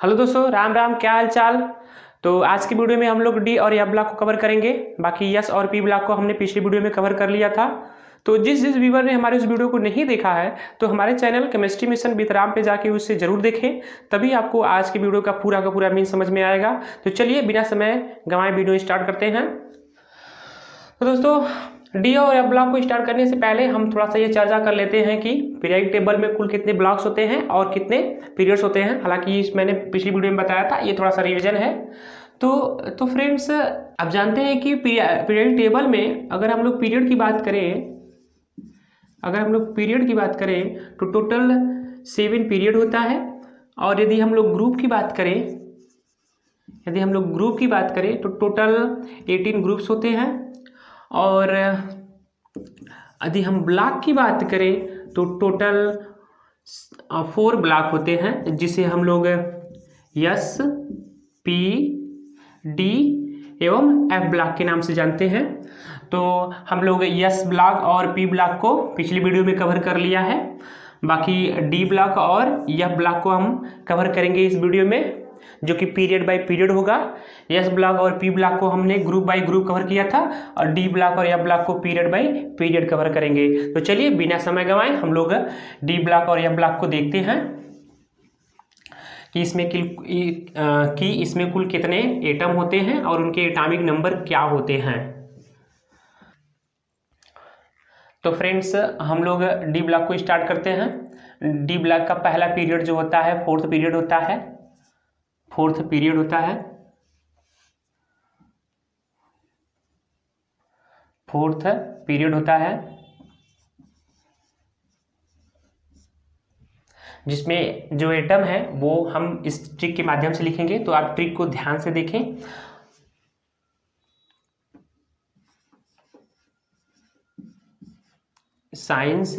Hello दोस्तों, राम राम। क्या हाल चाल। तो आज की वीडियो में हम लोग डी और एफ ब्लॉक को कवर करेंगे। बाकी यस और पी ब्लॉक को हमने पिछली वीडियो में कवर कर लिया था। तो जिस व्यूअर ने हमारे उस वीडियो को नहीं देखा है तो हमारे channel chemistry mission with Ram पे जाके उससे जरूर देखें, तभी आपको आज की वीडियो का पूरा मीन समझ में आएगा। तो चलिए बिना समय गंवाए वीडियो स्टार्ट करते हैं। तो दोस्तों, डी और एफ ब्लॉक को स्टार्ट करने से पहले हम थोड़ा सा ये चर्चा कर लेते हैं कि पीरियोडिक टेबल में कुल कितने ब्लॉक्स होते हैं और कितने पीरियड्स होते हैं। हालांकि मैंने पिछली वीडियो में बताया था, ये थोड़ा सा रिवीजन है। तो फ्रेंड्स, अब जानते हैं कि पीरियोडिक टेबल में अगर हम लोग पीरियड की बात करें तो टोटल 7 पीरियड होता है। और यदि हम लोग ग्रुप की बात करें तो टोटल 18 ग्रुप्स होते हैं। और यदि हम ब्लॉक की बात करें तो टोटल 4 ब्लॉक होते हैं, जिसे हम लोग यस, पी, डी एवं एफ ब्लॉक के नाम से जानते हैं। तो हम लोग यस ब्लॉक और पी ब्लॉक को पिछली वीडियो में कवर कर लिया है। बाकी डी ब्लॉक और एफ ब्लॉक को हम कवर करेंगे इस वीडियो में, जो कि पीरियड बाय पीरियड होगा। यस ब्लॉक और पी ब्लॉक को हमने ग्रुप बाय ग्रुप कवर किया था और डी ब्लॉक और एफ ब्लॉक को पीरियड बाय पीरियड कवर करेंगे। तो चलिए बिना समय गंवाए हम लोग डी ब्लॉक और एफ ब्लॉक को देखते हैं कि इसमें कुल कितने एटम होते हैं और उनके एटॉमिक नंबर क्या होते हैं। तो फ्रेंड्स, हम लोग डी ब्लॉक को स्टार्ट करते हैं। डी ब्लॉक का पहला पीरियड जो होता है फोर्थ पीरियड होता है। जिसमें जो एटम है वो हम इस ट्रिक के माध्यम से लिखेंगे। तो आप ट्रिक को ध्यान से देखें। साइंस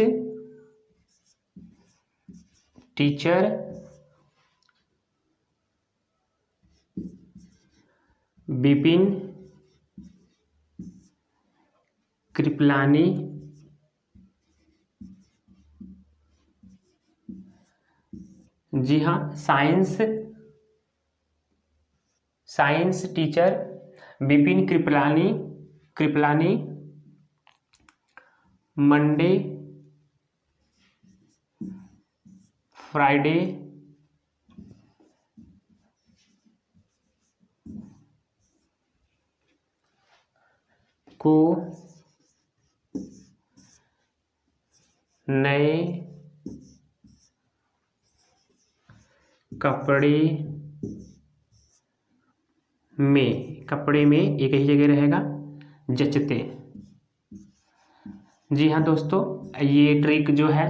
टीचर बिपिन कृपलानी जी हाँ, science teacher Bipin Kripalani Monday Friday को नए कपड़े में एक ही जगह रहेगा जचते। जी हाँ दोस्तों, ये ट्रिक जो है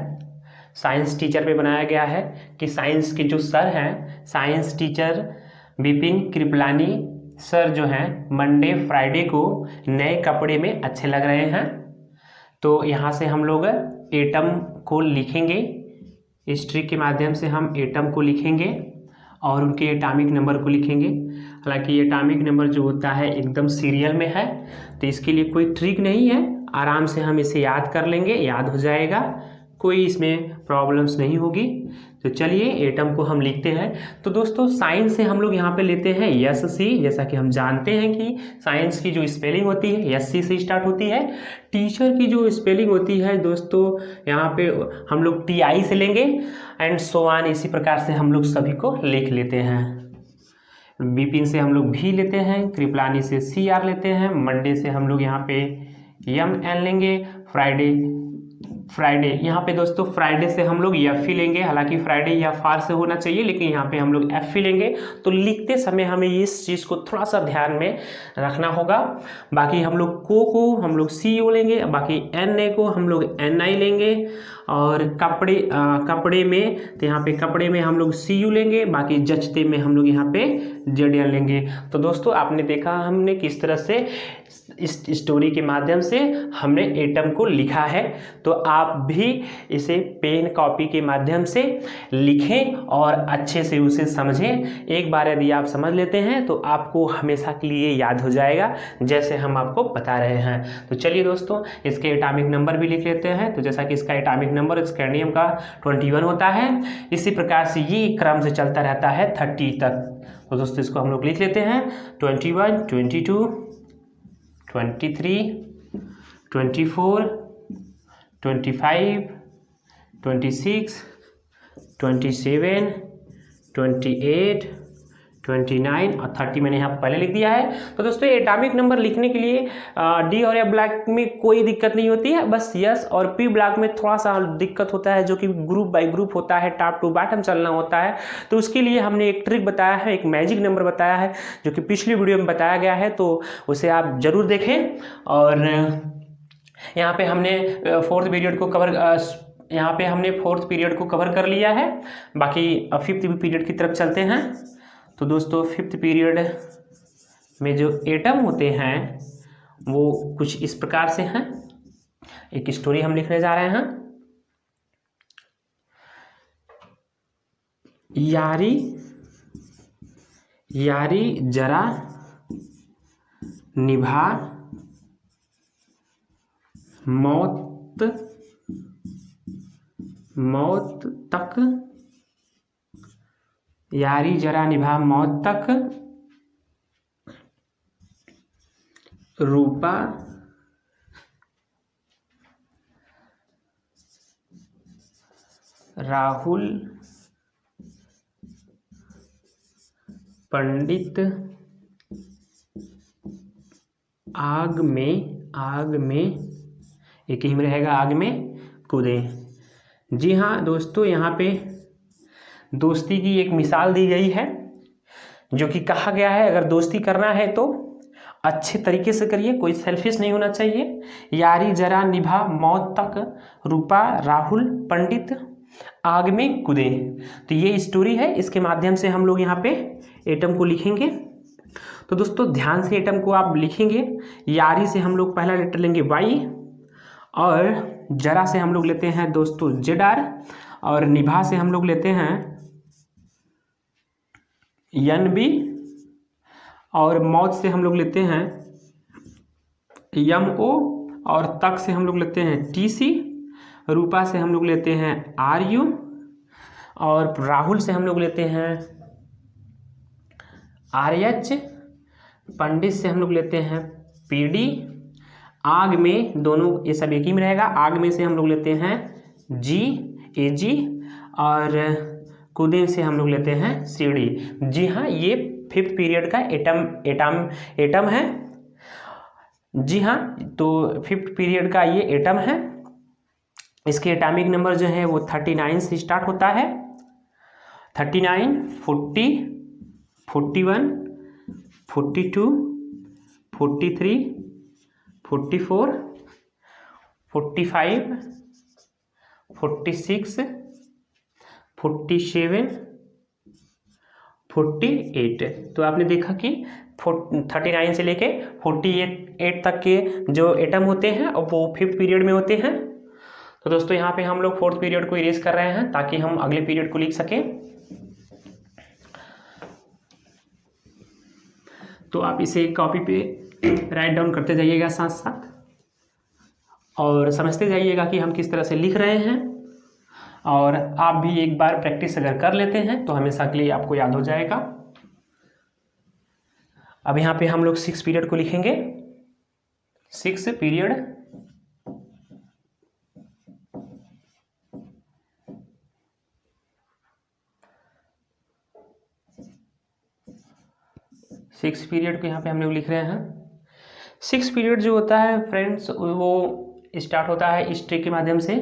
साइंस टीचर पे बनाया गया है कि साइंस के जो सर हैं, science teacher Bipin Kripalani sir जो हैं, मंडे फ्राइडे को नए कपड़े में अच्छे लग रहे हैं। तो यहाँ से हम लोग एटम को लिखेंगे। इस ट्रिक के माध्यम से हम एटम को लिखेंगे और उनके एटॉमिक नंबर को लिखेंगे। हालांकि एटॉमिक नंबर जो होता है एकदम सीरियल में है, तो इसके लिए कोई ट्रिक नहीं है, आराम से हम इसे याद कर लेंगे, याद हो जाएगा, कोई इसमें प्रॉब्लम्स नहीं होगी। तो चलिए एटम को हम लिखते हैं। तो दोस्तों, साइंस से हम लोग यहाँ पे लेते हैं यस सी। जैसा कि हम जानते हैं कि साइंस की जो स्पेलिंग होती है यस सी से स्टार्ट होती है। टीचर की जो स्पेलिंग होती है दोस्तों, यहाँ पे हम लोग TI से लेंगे एंड सो ऑन। इसी प्रकार से हम लोग सभी को लिख लेते हैं। बिपिन से हम लोग भी लेते हैं, कृपलानी से CR लेते हैं, मंडे से हम लोग यहाँ पे MN लेंगे, फ्राइडे यहाँ पे दोस्तों फ्राइडे से हम लोग एफ ही लेंगे। हालांकि फ्राइडे या फार से होना चाहिए, लेकिन यहाँ पे हम लोग एफ ही लेंगे। तो लिखते समय हमें इस चीज़ को थोड़ा सा ध्यान में रखना होगा। बाकी हम लोग को हम लोग CO लेंगे, बाकी NA को हम लोग NI लेंगे। और कपड़े में, तो यहाँ पे कपड़े में हम लोग CU लेंगे, बाकी जचते में हम लोग यहाँ पे ZN लेंगे। तो दोस्तों, आपने देखा हमने किस तरह से इस स्टोरी के माध्यम से हमने एटम को लिखा है। तो आप भी इसे पेन कॉपी के माध्यम से लिखें और अच्छे से उसे समझें। एक बार यदि आप समझ लेते हैं तो आपको हमेशा के लिए याद हो जाएगा, जैसे हम आपको बता रहे हैं। तो चलिए दोस्तों, इसके एटॉमिक नंबर भी लिख लेते हैं। तो जैसा कि इसका एटॉमिक नंबर स्कैंडियम का 21 होता है। इसी प्रकार से ये क्रम से चलता रहता है 30 तक। तो दोस्तों इसको हम लोग लिख लेते हैं 21, 22, 23, 24, 25, 26, 27, 28, 29 और 30 मैंने यहाँ पहले लिख दिया है। तो दोस्तों एटॉमिक नंबर लिखने के लिए डी और एफ ब्लॉक में कोई दिक्कत नहीं होती है, बस यस और पी ब्लॉक में थोड़ा सा दिक्कत होता है, जो कि ग्रुप बाय ग्रुप होता है, टॉप टू बॉटम चलना होता है। तो उसके लिए हमने एक ट्रिक बताया है, एक मैजिक नंबर बताया है, जो कि पिछली वीडियो में बताया गया है, तो उसे आप जरूर देखें। और यहाँ पे हमने फोर्थ पीरियड को कवर कर लिया है। बाकी अब फिफ्थ पीरियड की तरफ चलते हैं। तो दोस्तों फिफ्थ पीरियड में जो एटम होते हैं वो कुछ इस प्रकार से हैं। एक स्टोरी हम लिखने जा रहे हैं। यारी जरा निभा मौत तक, यारी जरा निभा मौत तक, रूपा राहुल पंडित आग में एक ही में रहेगा, आग में कूदे। जी हाँ दोस्तों, यहाँ पे दोस्ती की एक मिसाल दी गई है, जो कि कहा गया है अगर दोस्ती करना है तो अच्छे तरीके से करिए, कोई सेल्फिश नहीं होना चाहिए। यारी जरा निभा मौत तक, रूपा राहुल पंडित आग में कूदे। तो ये स्टोरी है, इसके माध्यम से हम लोग यहाँ पे एटम को लिखेंगे। तो दोस्तों ध्यान से एटम को आप लिखेंगे। यारी से हम लोग पहला लेटर लेंगे वाई, और जरा से हम लोग लेते हैं दोस्तों जेड-आर, और निभा से हम लोग लेते हैं एन-बी, और मौत से हम लोग लेते हैं एम-ओ, और तक से हम लोग लेते हैं टी-सी, रूपा से हम लोग लेते हैं आर-यू, और राहुल से हम लोग लेते हैं आर-एच, पंडित से हम लोग लेते हैं पी-डी, आग में दोनों ये सब एक ही में रहेगा, आग में से हम लोग लेते हैं जी-ए-जी, और कूदे से हम लोग लेते हैं सी-डी। जी हाँ, ये फिफ्थ पीरियड का एटम है। जी हाँ, तो फिफ्थ पीरियड का ये एटम है। इसके एटॉमिक नंबर जो है वो 39 से स्टार्ट होता है। 39, 40, 41, 42, 43, 44, 45, 46, 47, 48। तो आपने देखा कि 39 से लेके 48 तक के जो एटम होते हैं वो फिफ्थ पीरियड में होते हैं। तो दोस्तों यहाँ पे हम लोग फोर्थ पीरियड को इरेज कर रहे हैं ताकि हम अगले पीरियड को लिख सकें। तो आप इसे कॉपी पे राइट डाउन करते जाइएगा साथ साथ, और समझते जाइएगा कि हम किस तरह से लिख रहे हैं। और आप भी एक बार प्रैक्टिस अगर कर लेते हैं तो हमेशा के लिए आपको याद हो जाएगा। अब यहाँ पे हम लोग 6 पीरियड को लिखेंगे। 6 पीरियड, सिक्स पीरियड को यहाँ पे हम लोग लिख रहे हैं। 6 पीरियड जो होता है फ्रेंड्स वो स्टार्ट होता है इस ट्रिक के माध्यम से।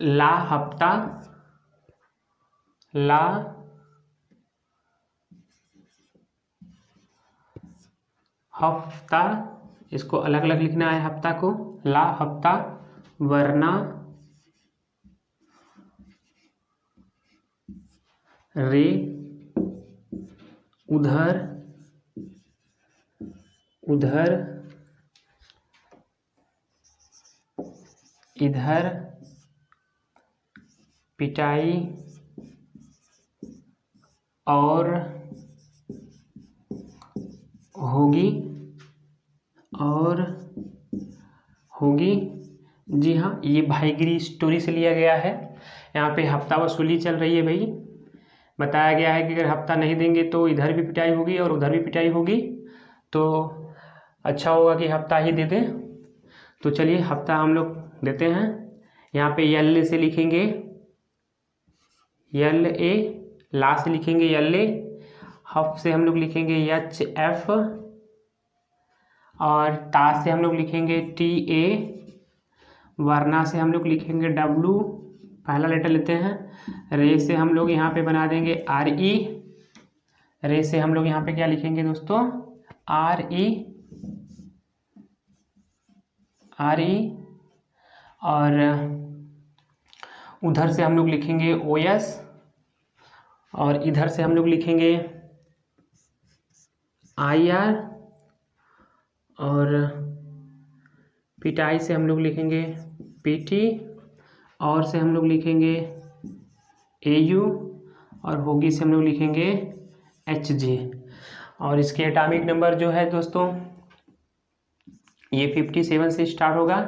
ला हफ्ता, ला हफ्ता, इसको अलग अलग लिखना है हफ्ता को, ला हफ्ता, वरना रे उधर इधर पिटाई और होगी, और होगी। जी हाँ, ये भाईगिरी स्टोरी से लिया गया है। यहाँ पे हफ्ता वसूली चल रही है भाई। बताया गया है कि अगर हफ्ता नहीं देंगे तो इधर भी पिटाई होगी और उधर भी पिटाई होगी, तो अच्छा होगा कि हफ्ता ही दे दें। तो चलिए हफ्ता हम लोग देते हैं। यहाँ पे यल से लिखेंगे यल ए, ला से लिखेंगे यल ए, हफ से हम लोग लिखेंगे एच एफ, और ता से हम लोग लिखेंगे टी ए, वरना से हम लोग लिखेंगे डब्लू, पहला लेटर लेते हैं। रे से हम लोग यहाँ पे बना देंगे आर ई, रे से हम लोग यहाँ पे क्या लिखेंगे दोस्तों, आर ई, आर ई, और उधर से हम लोग लिखेंगे ओ एस, और इधर से हम लोग लिखेंगे आई आर, और पिटाई से हम लोग लिखेंगे पी टी, और से हम लोग लिखेंगे ए यू, और होगी से हम लोग लिखेंगे एच जे। और इसके एटॉमिक नंबर जो है दोस्तों ये 57 से स्टार्ट होगा।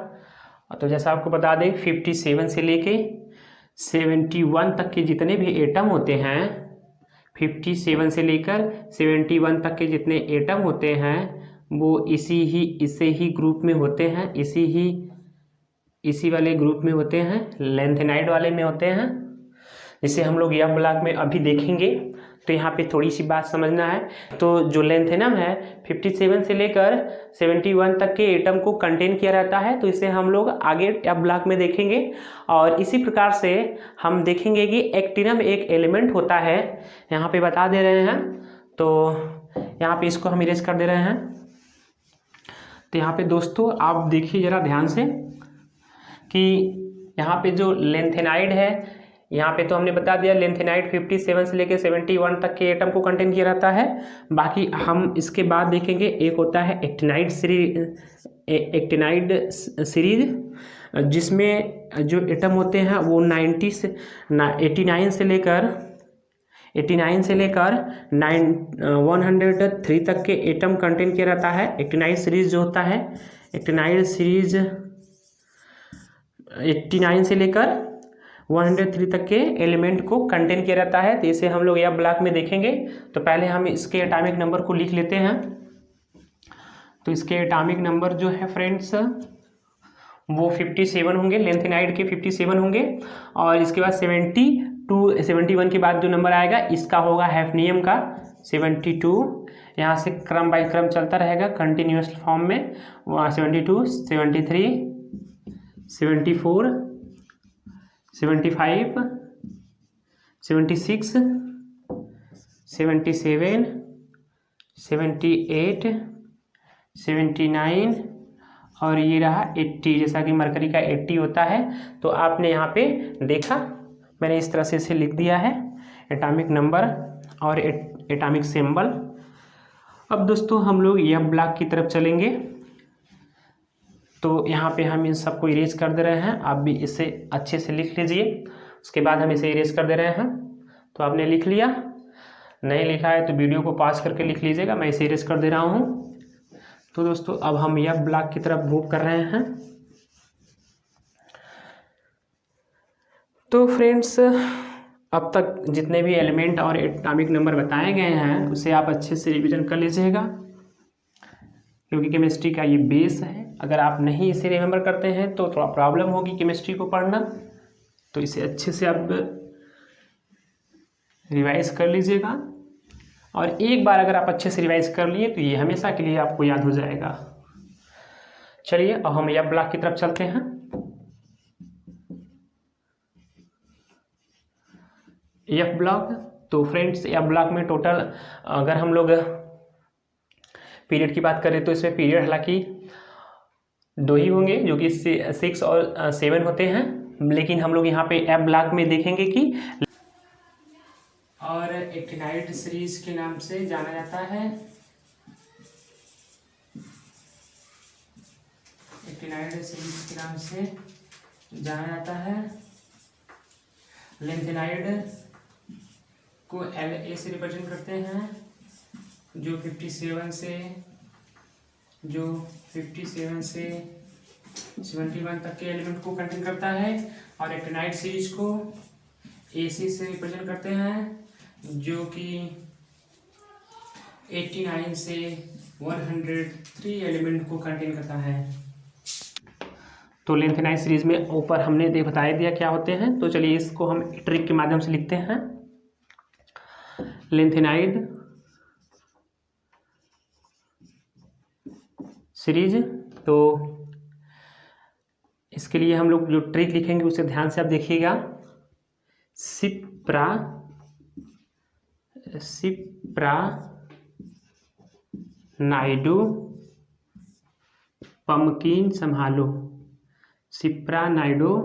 तो जैसा आपको बता दें 57 से लेके 71 तक के जितने भी एटम होते हैं, 57 से लेकर 71 तक के जितने एटम होते हैं वो इसे ही ग्रुप में होते हैं, इसी वाले ग्रुप में होते हैं, लेंथेनाइड वाले में होते हैं, जिसे हम लोग यह ब्लॉक में अभी देखेंगे। तो यहाँ पे थोड़ी सी बात समझना है। तो जो लेंथेनम है 57 से लेकर 71 तक के एटम को कंटेन किया रहता है, तो इसे हम लोग आगे अब ब्लॉक में देखेंगे। और इसी प्रकार से हम देखेंगे कि एक्टिनम एक एलिमेंट होता है, यहाँ पे बता दे रहे हैं। तो यहाँ पे इसको हम इरेज कर दे रहे हैं। तो यहाँ पे दोस्तों आप देखिए ज़रा ध्यान से कि यहाँ पे जो लेंथेनाइड है, यहाँ पे तो हमने बता दिया लेंथेनाइड 57 से लेकर 71 तक के एटम को कंटेन किया रहता है। बाकी हम इसके बाद देखेंगे एक होता है एक्टिनाइड सीरीज, जिसमें जो एटम होते हैं वो 89 से लेकर 103 तक के एटम कंटेन किया रहता है। एक्टिनाइड सीरीज जो होता है, एक्टिनाइड सीरीज 89 से लेकर 103 तक के एलिमेंट को कंटेन किया रहता है। तो इसे हम लोग यह ब्लॉक में देखेंगे। तो पहले हम इसके एटॉमिक नंबर को लिख लेते हैं। तो इसके एटॉमिक नंबर जो है फ्रेंड्स वो 57 होंगे, लेंथेनाइड के 57 होंगे। और इसके बाद 71 के बाद जो नंबर आएगा इसका होगा हैफनियम का 72। यहाँ से क्रम बाय क्रम चलता रहेगा कंटिन्यूअस फॉर्म में, 72, 73, 74, 75, 76, 77, 78, 79, और ये रहा 80। जैसा कि मरकरी का 80 होता है। तो आपने यहाँ पे देखा, मैंने इस तरह से इसे लिख दिया है, एटॉमिक नंबर और एटॉमिक सिंबल। अब दोस्तों हम लोग यह ब्लॉक की तरफ चलेंगे। तो यहाँ पे हम इन सबको इरेज कर दे रहे हैं। आप भी इसे अच्छे से लिख लीजिए, उसके बाद हम इसे इरेज कर दे रहे हैं। तो आपने लिख लिया, नहीं लिखा है तो वीडियो को पॉज करके लिख लीजिएगा, मैं इसे इरेज कर दे रहा हूँ। तो दोस्तों अब हम यह ब्लॉक की तरफ मूव कर रहे हैं। तो फ्रेंड्स अब तक जितने भी एलिमेंट और एटॉमिक नंबर बताए गए हैं उसे आप अच्छे से रिवीजन कर लीजिएगा, क्योंकि केमिस्ट्री का ये बेस है। अगर आप नहीं इसे रिमेंबर करते हैं तो थोड़ा प्रॉब्लम होगी केमिस्ट्री को पढ़ना। तो इसे अच्छे से आप रिवाइज कर लीजिएगा, और एक बार अगर आप अच्छे से रिवाइज कर लिए तो ये हमेशा के लिए आपको याद हो जाएगा। चलिए अब हम यह ब्लॉक की तरफ चलते हैं। यह ब्लॉक, तो फ्रेंड्स यह ब्लॉक में टोटल अगर हम लोग पीरियड की बात करें तो इसमें पीरियड हालांकि 2 ही होंगे, जो कि 6 और 7 होते हैं। लेकिन हम लोग यहाँ पे एफ ब्लॉक में देखेंगे कि और एक्टिनाइड सीरीज के नाम से जाना जाता है। एक्टिनाइड सीरीज के नाम से जाना जाता है। लेंथेनाइड को LA से रिप्रेजेंट करते हैं, जो 57 से 71 तक के एलिमेंट को कंटेन करता है। और एक्टिनाइड सीरीज को AC से रिप्रेजेंट करते हैं जो कि 89 से 103 एलिमेंट को कंटेन करता है। तो लेंथेनाइड सीरीज में ऊपर हमने बताया दिया क्या होते हैं। तो चलिए इसको हम ट्रिक के माध्यम से लिखते हैं। लेंथेनाइड सीरीज, तो इसके लिए हम लोग जो ट्रिक लिखेंगे उसे ध्यान से आप देखिएगा। सिप्रा नाइडो पम्पकिन संभालो। सिप्रा नाइडो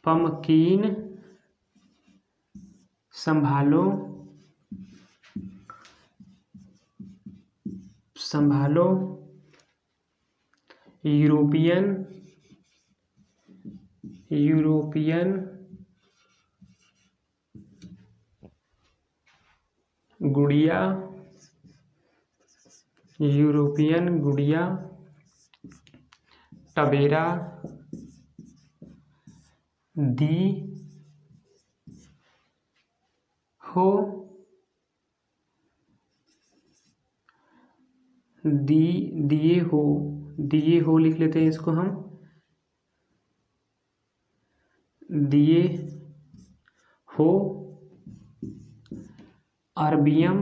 पम्पकिन संभालो यूरोपियन गुड़िया टवेरा दी दिए हो लिख लेते हैं इसको हम। दिए हो अरबियन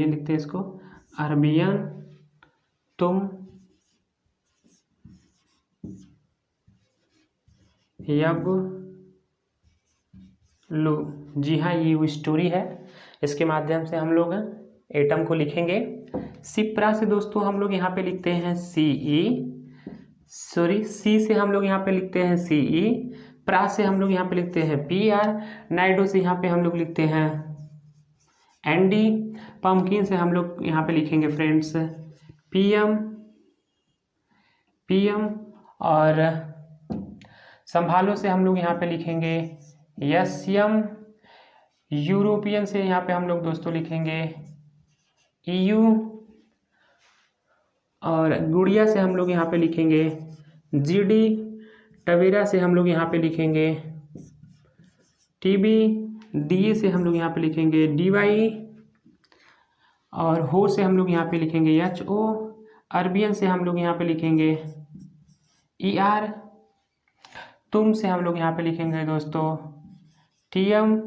लिखते हैं इसको। अरबियन तुम यब लो। जी हाँ, ये वो स्टोरी है। इसके माध्यम से हम लोग एटम को लिखेंगे। सिप्रा से दोस्तों हम लोग यहाँ पे लिखते हैं सी से हम लोग यहाँ पे लिखते हैं CE। प्रा से हम लोग यहाँ पे लिखते हैं PR। नाइडो से यहाँ पे हम लोग लिखते हैं ND। पम्पकिन से हम लोग यहाँ पे लिखेंगे फ्रेंड्स PM। और संभालो से हम लोग यहाँ पे लिखेंगे SM। यूरोपियन से यहाँ पे हम लोग दोस्तों लिखेंगे EU। और गुड़िया से हम लोग यहाँ पे लिखेंगे GD। टवेरा से हम लोग यहाँ पे लिखेंगे TB। DA से हम लोग यहाँ पे लिखेंगे DY। और हो से हम लोग यहाँ पे लिखेंगे HO। अरबियन से हम लोग यहाँ पे लिखेंगे ER। तुम से हम लोग यहाँ पे लिखेंगे दोस्तों TM।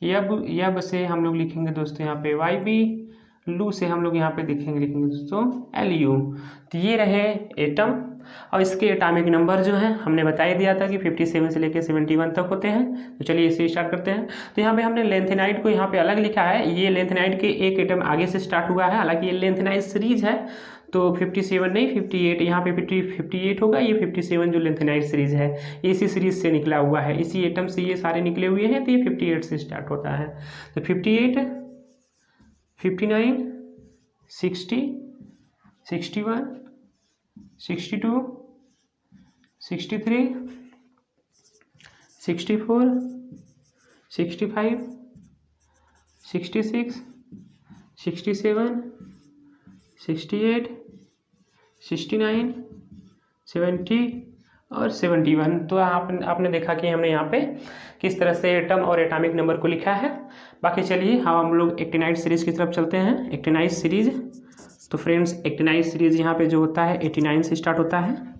यब से हम लोग लिखेंगे दोस्तों यहाँ पे YB। लू से हम लोग यहाँ पे लिखेंगे दोस्तों LU। तो ये रहे एटम। और इसके एटॉमिक नंबर जो है हमने बता ही दिया था कि 57 से लेकर 71 तक होते हैं। तो चलिए इसे स्टार्ट करते हैं। तो यहाँ पे हमने लेंथेनाइड को यहाँ पे अलग लिखा है। ये लेंथेनाइड के एक एटम आगे से स्टार्ट हुआ है। हालांकि ये लेंथेनाइड सीरीज है तो 57 नहीं 58, यहाँ पे 58 होगा। ये 57 जो लेंथेनाइड सीरीज है इसी सीरीज से निकला हुआ है। इसी एटम से ये सारे निकले हुए हैं। तो ये 58 से स्टार्ट होता है। तो 58, 59, 60, 61, 62, 63, 64, 65, 66, 67, 68, 69, 70 और 71। तो आपने देखा कि हमने यहाँ पे किस तरह से एटम और एटॉमिक नंबर को लिखा है। बाकी चलिए हम लोग एक्टिनाइड सीरीज की तरफ चलते हैं। एक्टिनाइड सीरीज, तो फ्रेंड्स एक्टिनाइड सीरीज यहाँ पे जो होता है 89 से स्टार्ट होता है।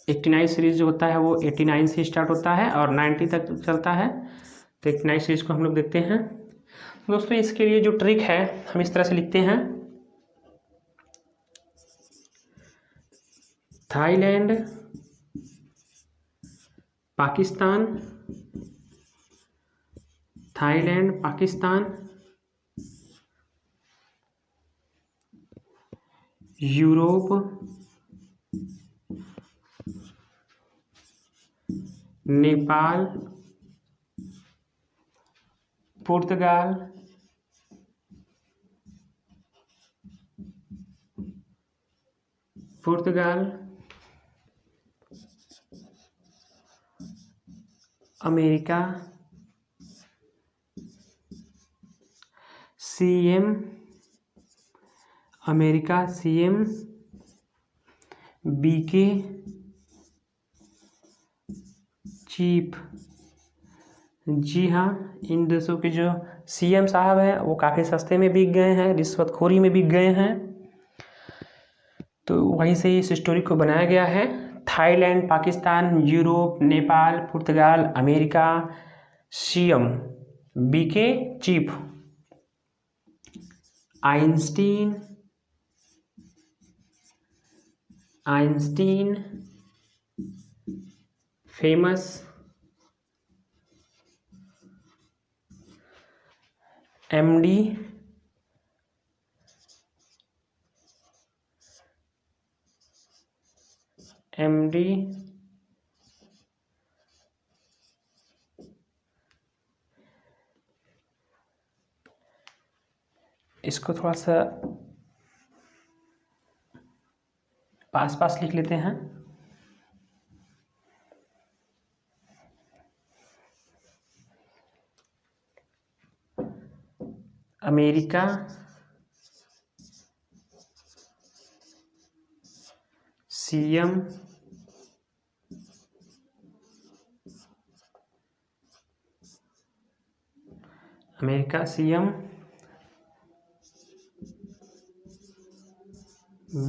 एक्टिनाइड सीरीज जो होता है वो 89 से स्टार्ट होता है और 90 तक चलता है। तो एक्टिनाइड सीरीज को हम लोग देखते हैं दोस्तों। इसके लिए जो ट्रिक है हम इस तरह से लिखते हैं। थाईलैंड, पाकिस्तान, यूरोप, नेपाल, पुर्तगाल, अमेरिका सीएम बीके चीफ। जी हाँ, इन देशों के जो सीएम साहब हैं वो काफ़ी सस्ते में बिक गए हैं, रिश्वतखोरी में बिक गए हैं। तो वहीं से इस स्टोरी को बनाया गया है। थाईलैंड, पाकिस्तान, यूरोप, नेपाल, पुर्तगाल, America, CM BK chief. Einstein famous MD इसको थोड़ा सा पास लिख लेते हैं। America CM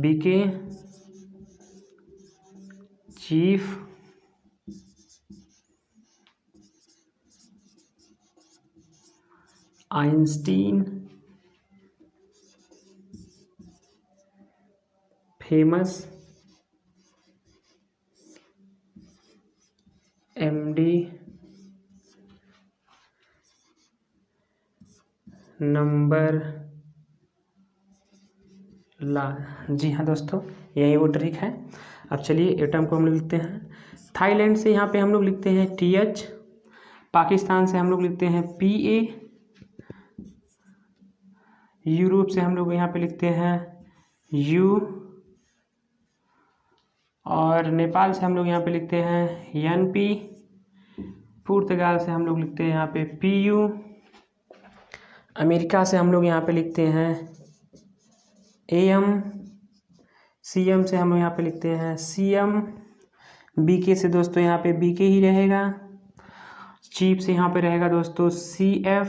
BK chief. Einstein famous MD number ला। जी हाँ दोस्तों, यही वो ट्रिक है। अब चलिए एटम को हम लोग लिखते हैं। थाईलैंड से यहाँ पे हम लोग लिखते हैं TH, पाकिस्तान से हम लोग लिखते हैं PA, यूरोप से हम लोग यहाँ पे लिखते हैं U, और नेपाल से हम लोग यहाँ पे लिखते हैं NP, पुर्तगाल से हम लोग लिखते हैं यहाँ पे PU, अमेरिका से हम लोग यहाँ पे लिखते हैं AM, CM से हम यहाँ पे लिखते हैं CM, BK से दोस्तों यहाँ पे BK ही रहेगा, चीफ से यहाँ पे रहेगा दोस्तों CF,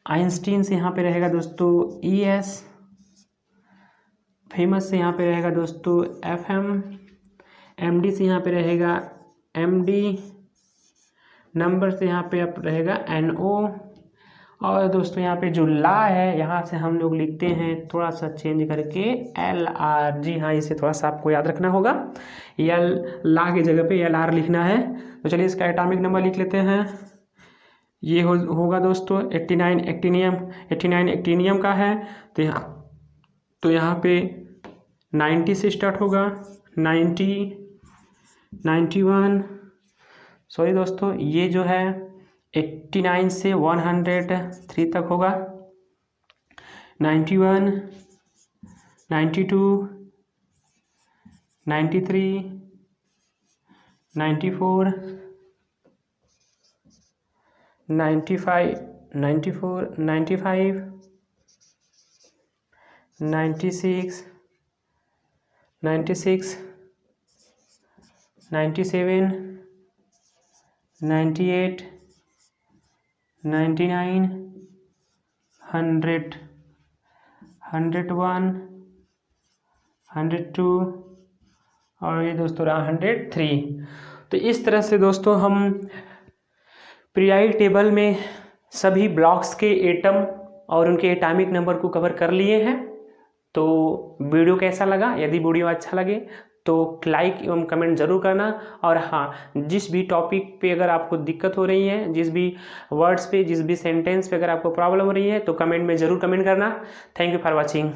आइंस्टीन से यहाँ पे रहेगा दोस्तों ES, फेमस से यहाँ पे रहेगा दोस्तों FM, MD से यहाँ पे रहेगा MD, नंबर से यहाँ पे रहेगा NO, और दोस्तों यहाँ पे जो ला है यहाँ से हम लोग लिखते हैं थोड़ा सा चेंज करके LR। जी हाँ, इसे थोड़ा सा आपको याद रखना होगा, ला की जगह पे LR लिखना है। तो चलिए इसका एटॉमिक नंबर लिख लेते हैं। ये होगा दोस्तों 89 एक्टिनियम का है। तो यहाँ पे 90 से स्टार्ट होगा, 91, सॉरी दोस्तों, ये जो है 89 से 103 तक होगा, 91, 92, 93, 94, 95, 96, 97, 98, 99, 100, 101, 102, और ये दोस्तों रहा 103। तो इस तरह से दोस्तों हम पीरियोडिक टेबल में सभी ब्लॉक्स के एटम और उनके एटॉमिक नंबर को कवर कर लिए हैं। तो वीडियो कैसा लगा? यदि वीडियो अच्छा लगे तो लाइक एवं कमेंट जरूर करना। और हाँ, जिस भी टॉपिक पे अगर आपको दिक्कत हो रही है, जिस भी वर्ड्स पे, जिस भी सेंटेंस पे अगर आपको प्रॉब्लम हो रही है तो कमेंट में ज़रूर कमेंट करना। Thank you for watching.